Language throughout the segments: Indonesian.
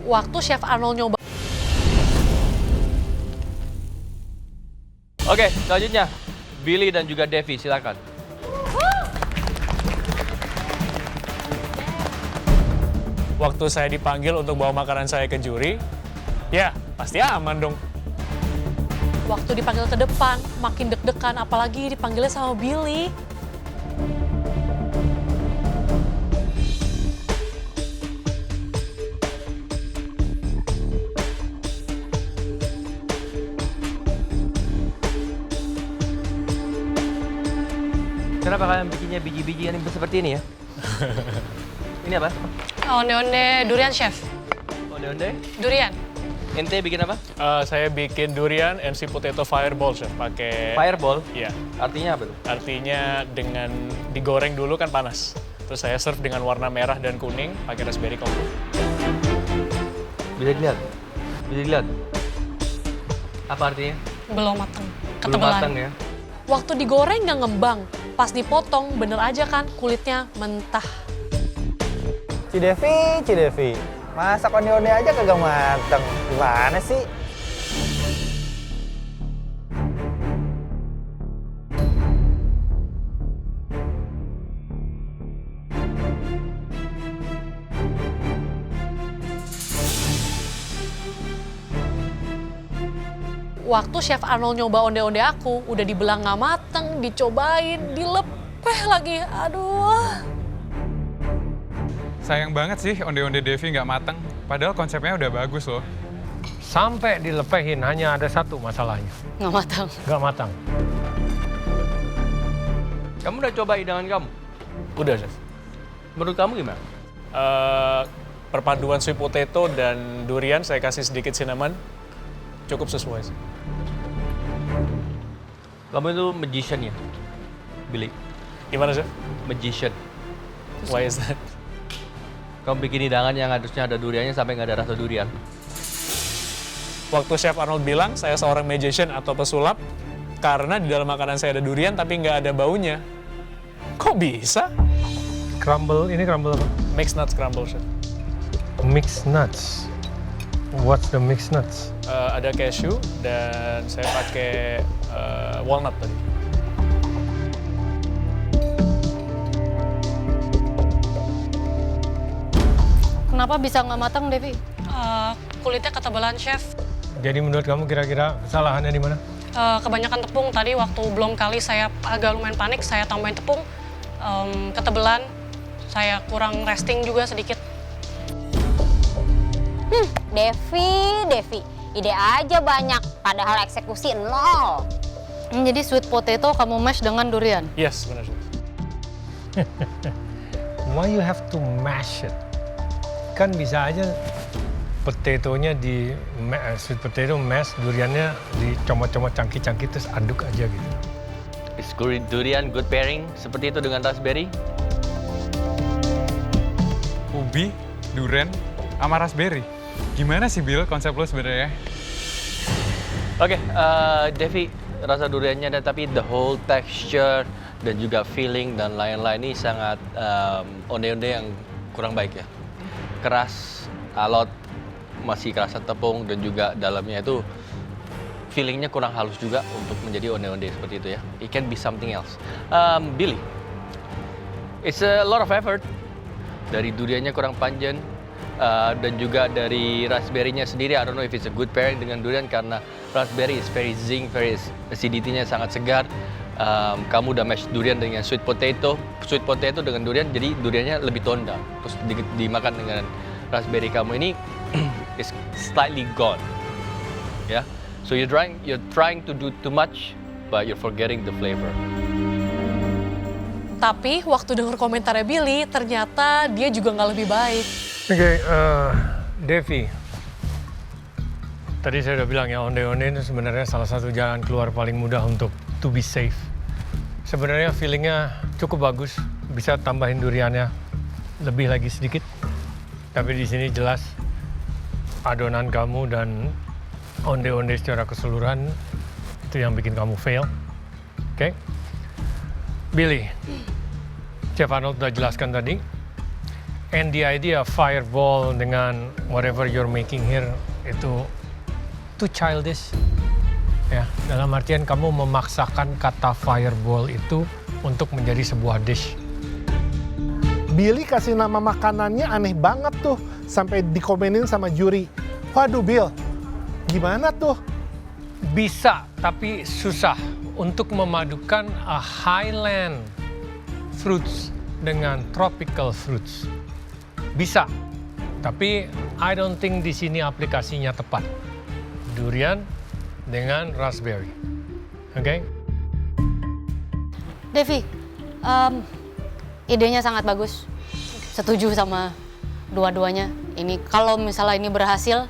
waktu Chef Arnold nyoba. Oke, selanjutnya Billy dan juga Devi, silakan. Waktu saya dipanggil untuk bawa makanan saya ke juri, ya pasti aman dong. Waktu dipanggil ke depan, makin deg-degan, apalagi dipanggilnya sama Billy. Kenapa kalian bikinnya biji-bijian seperti ini ya? Ini apa? Onde-onde durian, Chef. Onde-onde? Durian. Ente bikin apa? Saya bikin durian and sweet potato fireball, Chef. Pakai... Fireball? Iya. Artinya apa tuh? Artinya dengan digoreng dulu kan panas. Terus saya serve dengan warna merah dan kuning pakai raspberry combo. Bisa dilihat? Bisa dilihat? Apa artinya? Belum matang. Belum Ketebalan. matang ya? Waktu digoreng nggak ngembang. Pas dipotong, bener aja kan kulitnya mentah. Cidevi, masak onde-onde aja kagak mateng. Gimana sih? Waktu Chef Arnold nyoba onde-onde aku, udah dibelang nggak mateng, dicobain, dilepeh lagi. Aduh. Sayang banget sih onde-onde Devi nggak matang. Padahal konsepnya udah bagus loh. Sampai dilepehin hanya ada satu masalahnya. Nggak matang. Nggak matang. Kamu udah coba hidangan kamu? Udah, Chef. Menurut kamu gimana? Perpaduan sweet potato dan durian saya kasih sedikit cinnamon. Cukup sesuai sih. Kamu itu magician ya, Billy? Gimana, Chef? Magician. Why is that? Kamu bikin hidangan yang harusnya ada duriannya sampai nggak ada rasa durian. Waktu Chef Arnold bilang saya seorang magician atau pesulap, karena di dalam makanan saya ada durian tapi nggak ada baunya. Kok bisa? Ini crumble apa? Mixed nuts crumble, Chef. Mixed nuts. What's the mixed nuts? Ada cashew dan saya pakai walnut tadi. Kenapa bisa nggak matang, Devi? Kulitnya ketebalan, Chef. Jadi menurut kamu kira-kira kesalahannya di mana? Kebanyakan tepung. Tadi waktu belum kali saya agak lumayan panik, saya tambahin tepung. Ketebalan, saya kurang resting juga sedikit. Devi. Ide aja banyak, padahal eksekusi nol. Jadi sweet potato kamu mash dengan durian? Yes, benar, Chef. Why you have to mash it? Kan bisa aja potatonya sweet potato mash, duriannya dicomot-comot cangkir-cangkir terus aduk aja gitu. Is durian good pairing seperti itu dengan raspberry? Ubi, durian, sama raspberry. Gimana sih Bill konsep lo sebenarnya? Oke, Devi, rasa duriannya ada tapi the whole texture dan juga feeling dan lain-lain ini sangat onde-onde yang kurang baik ya. Keras, alot, masih kerasa tepung dan juga dalamnya itu feelingnya kurang halus juga untuk menjadi onde-onde seperti itu ya. It can be something else. Billy, it's a lot of effort. Dari duriannya kurang panjang dan juga dari raspberry-nya sendiri. I don't know if it's a good pairing dengan durian karena raspberry is very zing, very acidity-nya sangat segar. Kamu udah mash durian dengan sweet potato dengan durian, jadi duriannya lebih toned down. Terus dimakan dengan raspberry kamu ini is slightly gone, ya. Yeah? So you're trying to do too much, but you're forgetting the flavor. Tapi waktu denger komentarnya Billy, ternyata dia juga nggak lebih baik. Oke, Devi. Tadi saya udah bilang ya, onde-onde itu sebenarnya salah satu jalan keluar paling mudah untuk to be safe. Sebenarnya feelingnya cukup bagus, bisa tambahin duriannya lebih lagi sedikit. Tapi di sini jelas adonan kamu dan onde-onde secara keseluruhan itu yang bikin kamu fail. Oke? Billy, Chef Arnold udah jelaskan tadi, And the idea fireball dengan whatever you're making here itu too childish. Ya, dalam artian kamu memaksakan kata fireball itu untuk menjadi sebuah dish. Billy kasih nama makanannya aneh banget tuh, sampai dikomenin sama juri. Waduh Bill, gimana tuh? Bisa, tapi susah untuk memadukan a highland fruits dengan tropical fruits. Bisa, tapi I don't think di sini aplikasinya tepat. Durian dengan raspberry, oke? Devi, idenya sangat bagus. Setuju sama dua-duanya. Ini kalau misalnya ini berhasil,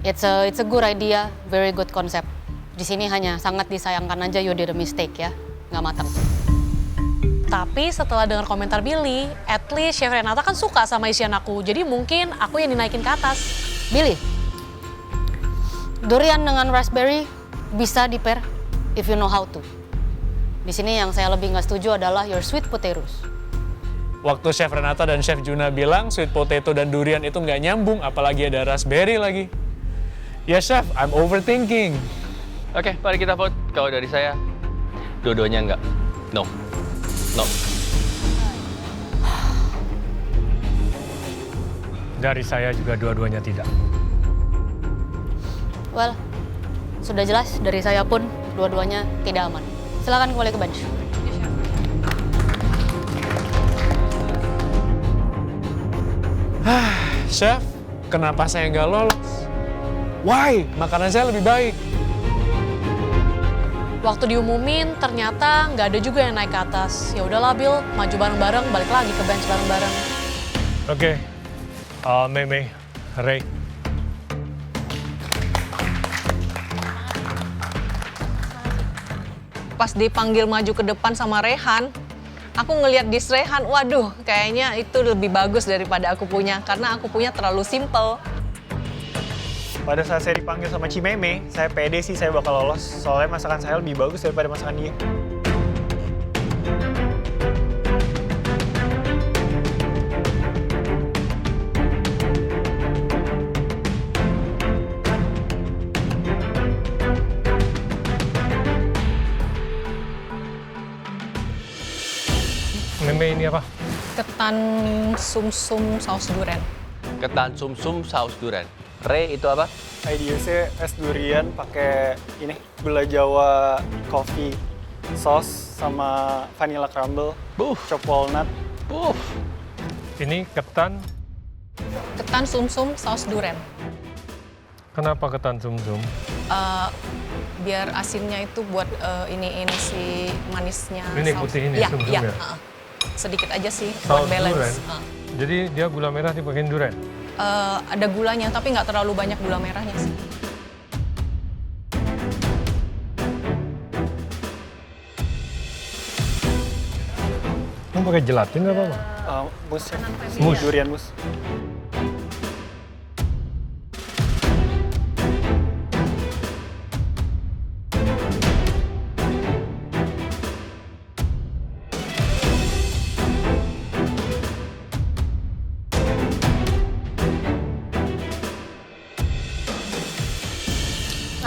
it's a good idea, very good concept. Di sini hanya sangat disayangkan aja you did a mistake ya, nggak matang. Tapi setelah dengar komentar Billy, at least Chef Renata kan suka sama isian aku. Jadi mungkin aku yang dinaikin ke atas. Billy, durian dengan raspberry bisa di-pair if you know how to. Di sini yang saya lebih nggak setuju adalah your sweet potatoes. Waktu Chef Renata dan Chef Juna bilang sweet potato dan durian itu nggak nyambung, apalagi ada raspberry lagi. Ya Chef, I'm overthinking. Oke, mari kita vote. Kalau dari saya, dua-duanya enggak. No. Dari saya juga dua-duanya tidak. Well, sudah jelas dari saya pun dua-duanya tidak aman. Silakan kembali ke bench. Chef, kenapa saya nggak lolos? Why? Makanan saya lebih baik. Waktu diumumin, ternyata nggak ada juga yang naik ke atas. Ya udahlah Bill, maju bareng-bareng, balik lagi ke bench bareng-bareng. Oke, Mei, Ray. Pas dipanggil maju ke depan sama Rehan, aku ngelihat dish Rehan, waduh kayaknya itu lebih bagus daripada aku punya. Karena aku punya terlalu simple. Pada saat saya dipanggil sama Cimeme, saya pede sih saya bakal lolos. Soalnya masakan saya lebih bagus daripada masakan dia. Mei ini apa? Ketan sumsum saus durian. Ketan sumsum saus durian. Ray itu apa? IDC es durian pakai ini gula Jawa coffee sauce sama vanilla crumble, chopped walnut. Ini ketan. Ketan sumsum saus durian. Kenapa ketan sumsum? Biar asinnya itu buat ini si manisnya. Ini saus. putih ini, Ya, sumsum ya. ya? Sedikit aja sih Saus buat balance. durian. Jadi dia gula merah dipakein durian? Ada gulanya, tapi nggak terlalu banyak gula merahnya sih. Kamu pakai gelatin apa? Mus, ya. Mus. Durian mus.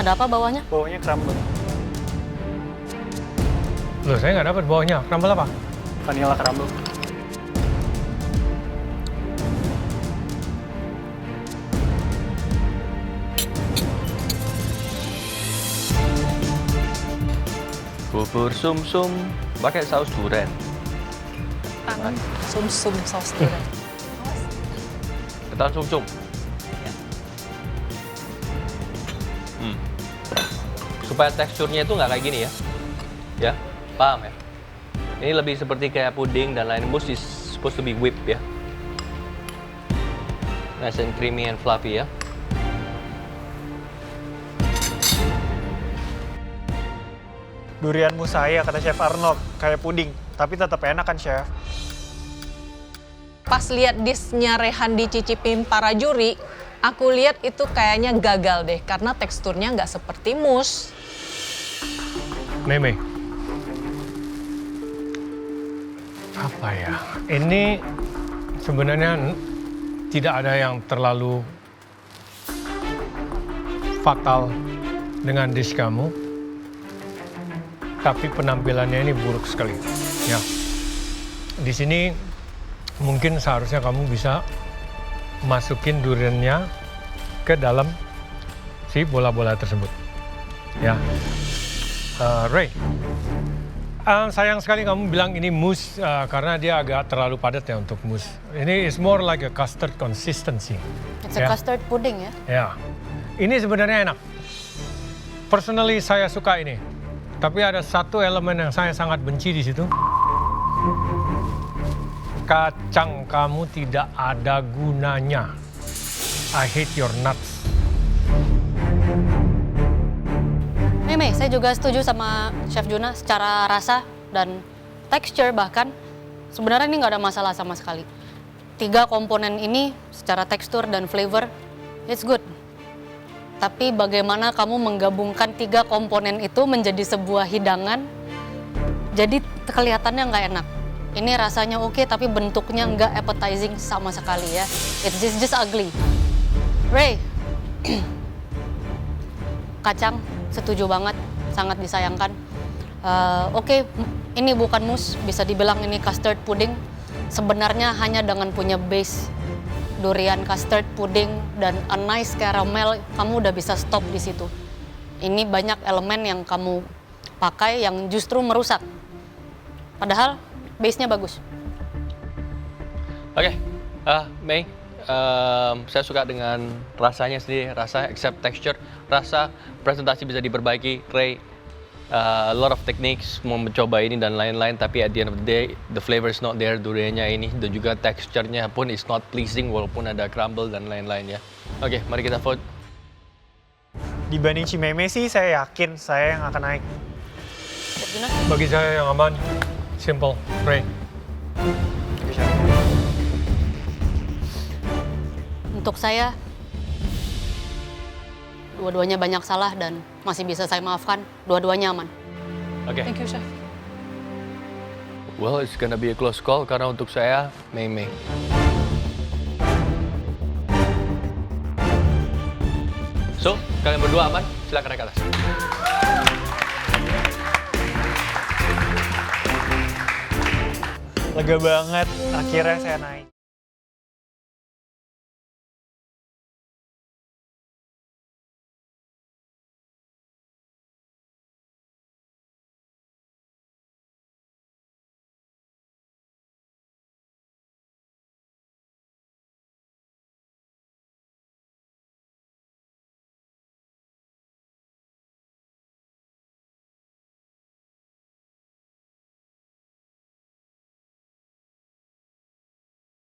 Ada apa bawahnya? Bawahnya crumble, Loh, saya nggak dapat bawahnya. Crumble apa? vanilla crumble. Bubur sumsum pakai saus durian. Ketan sumsum saus durian. Ketan sumsum. Supaya teksturnya itu nggak kayak gini ya. Ya, paham ya? Ini lebih seperti kayak puding dan lain. Mousse is supposed to be whipped ya. Nice and creamy and fluffy ya. Durian mus saya kata Chef Arnold kayak puding, tapi tetap enak kan Chef? Pas lihat dishnya Rehan dicicipin para juri, aku lihat itu kayaknya gagal deh karena teksturnya nggak seperti mousse. Mei. Apa ya? Ini sebenarnya tidak ada yang terlalu fatal dengan dish kamu, tapi penampilannya ini buruk sekali. Ya, di sini mungkin seharusnya kamu bisa masukin duriannya ke dalam si bola-bola tersebut. Ya, Ray, sayang sekali kamu bilang ini mousse karena dia agak terlalu padat ya untuk mousse. Ini is more like a custard consistency. It's a custard pudding ya. Ya, ini sebenarnya enak. Personally saya suka ini. Tapi ada satu elemen yang saya sangat benci di situ. Kacang kamu tidak ada gunanya. I hate your nuts. Mei, saya juga setuju sama Chef Juna secara rasa dan texture bahkan. Sebenarnya ini nggak ada masalah sama sekali. 3 komponen ini secara tekstur dan flavor, it's good. Tapi bagaimana kamu menggabungkan 3 komponen itu menjadi sebuah hidangan, jadi kelihatannya nggak enak. Ini rasanya oke, tapi bentuknya nggak appetizing sama sekali ya. It's just ugly. Ray, kacang, setuju banget, sangat disayangkan. Oke, ini bukan mousse, bisa dibilang ini custard pudding. Sebenarnya hanya dengan punya base durian custard pudding dan a nice caramel, kamu udah bisa stop di situ. Ini banyak elemen yang kamu pakai yang justru merusak. Padahal base-nya bagus. Oke, Mei, saya suka dengan rasanya sendiri, rasa except texture, rasa presentasi bisa diperbaiki. Ray, a lot of techniques mau mencoba ini dan lain-lain, tapi at the end of the day, the flavor is not there, duriannya ini, dan juga texture-nya pun is not pleasing walaupun ada crumble dan lain-lain ya. Oke, mari kita vote. Dibanding Cimeme sih, saya yakin saya yang akan naik. Chef Juna? Bagi saya yang aman, simple, Ray. Untuk saya, dua-duanya banyak salah dan masih bisa saya maafkan. Dua-duanya aman. Oke. Thank you, Chef. Well, it's gonna be a close call karena untuk saya, Mei. So, kalian berdua aman? Silakan naik ke atas. Lega banget, akhirnya saya naik.